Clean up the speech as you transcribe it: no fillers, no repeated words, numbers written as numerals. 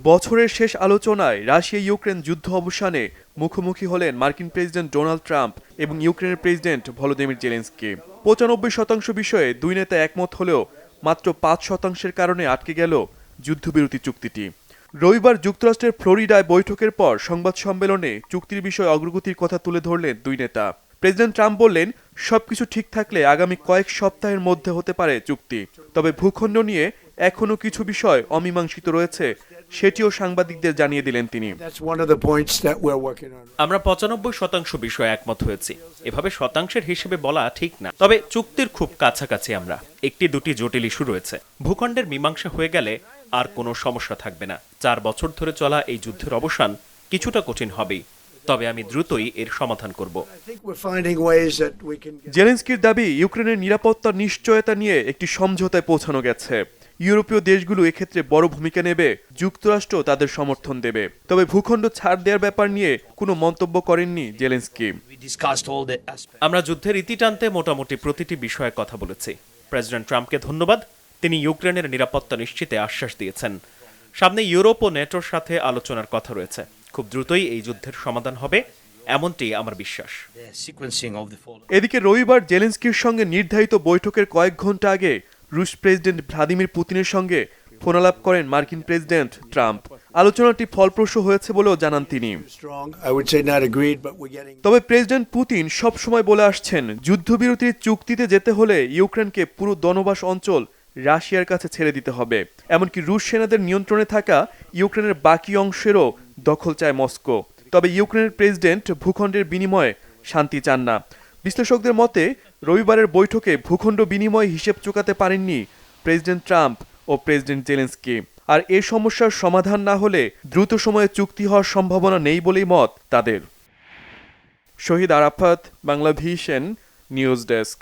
বছরের শেষ আলোচনায় রাশিয়া ইউক্রেন যুদ্ধ অবসানে মুখোমুখি হলেন মার্কিন প্রেসিডেন্ট ডোনাল্ড ট্রাম্প এবং ইউক্রেনের প্রেসিডেন্ট ভলোদিমির জেলেনস্কি। ৯৫% বিষয়ে দুই নেতা একমত হলেও মাত্র ৫% কারণে আটকে গেল যুদ্ধবিরতি চুক্তিটি। রবিবার যুক্তরাষ্ট্রের ফ্লোরিডায় বৈঠকের পর সংবাদ সম্মেলনে চুক্তির বিষয়ে অগ্রগতির কথা তুলে ধরলেন দুই নেতা। প্রেসিডেন্ট ট্রাম্প বললেন, সবকিছু ঠিক থাকলে আগামী কয়েক সপ্তাহের মধ্যে হতে পারে চুক্তি। তবে ভূখণ্ড নিয়ে এখনো কিছু বিষয় অমীমাংসিত রয়েছে, সেটিও সাংবাদিকদের জানিয়ে দিলেন তিনি। আমরা ৯৫% বিষয়ে একমত হয়েছি। এভাবে শতাংশের হিসেবে বলা ঠিক না, তবে চুক্তির খুব কাছাকাছি আমরা। একটি দুটি জটিল ইস্যু রয়েছে। ভূখণ্ডের মীমাংসা হয়ে গেলে আর কোনো সমস্যা থাকবে না। ৪ বছর ধরে চলা এই যুদ্ধের অবসান কিছুটা কঠিন হবেই, তবে আমি দ্রুতই এর সমাধান করব। জেলেনস্কির দাবি, ইউক্রেনের নিরাপত্তার নিশ্চয়তা নিয়ে একটি সমঝোতায় পৌঁছানো গেছে। ইউরোপীয় দেশগুলো এক্ষেত্রে বড় ভূমিকা নেবে, যুক্তরাষ্ট্র তাদের সমর্থন দেবে। তবে ভূখণ্ড ছাড় দেওয়ার ব্যাপার নিয়ে কোনো মন্তব্য করেননি জেলেনস্কি। আমরা যুদ্ধের ইতি টানতে মোটামুটি প্রতিটি বিষয়ে কথা বলেছি। প্রেসিডেন্ট ট্রাম্পকে ধন্যবাদ, তিনি ইউক্রেনের নিরাপত্তা নিশ্চিতে আশ্বাস দিয়েছেন। সামনে ইউরোপ ও নেটোর সাথে আলোচনার কথা রয়েছে। খুব দ্রুতই এই যুদ্ধের সমাধান হবে, এমনটি আমার বিশ্বাস। এদিকে রবিবার জেলেনস্কির সঙ্গে নির্ধারিত বৈঠকের কয়েক ঘন্টা আগে রুশ প্রেসিডেন্ট ভ্লাদিমির পুতিনের সঙ্গে ফোনালাপ করেন মার্কিন প্রেসিডেন্ট ট্রাম্প। আলোচনাটি ফলপ্রসূ হয়েছে বলেও জানান তিনি। তবে প্রেসিডেন্ট পুতিন সবসময় বলে আসছেন, যুদ্ধবিরতির চুক্তিতে যেতে হলে ইউক্রেনকে পুরো দনবাস অঞ্চল রাশিয়ার কাছে ছেড়ে দিতে হবে। এমনকি রুশ সেনাদের নিয়ন্ত্রণে থাকা ইউক্রেনের বাকি অংশেরও দখল চায় মস্কো। তবে ইউক্রেনের প্রেসিডেন্ট ভূখণ্ডের বিনিময়ে শান্তি চান না। বিশ্লেষকদের মতে, রবিবারের বৈঠকে ভূখণ্ড বিনিময় হিসেব চুকাতে পারেননি প্রেসিডেন্ট ট্রাম্প ও প্রেসিডেন্ট জেলেনস্কি। আর এই সমস্যার সমাধান না হলে দ্রুত সময়ে চুক্তি হওয়ার সম্ভাবনা নেই বলেই মত তাদের। শহীদ আরাফাত, বাংলাভিশন নিউজ ডেস্ক।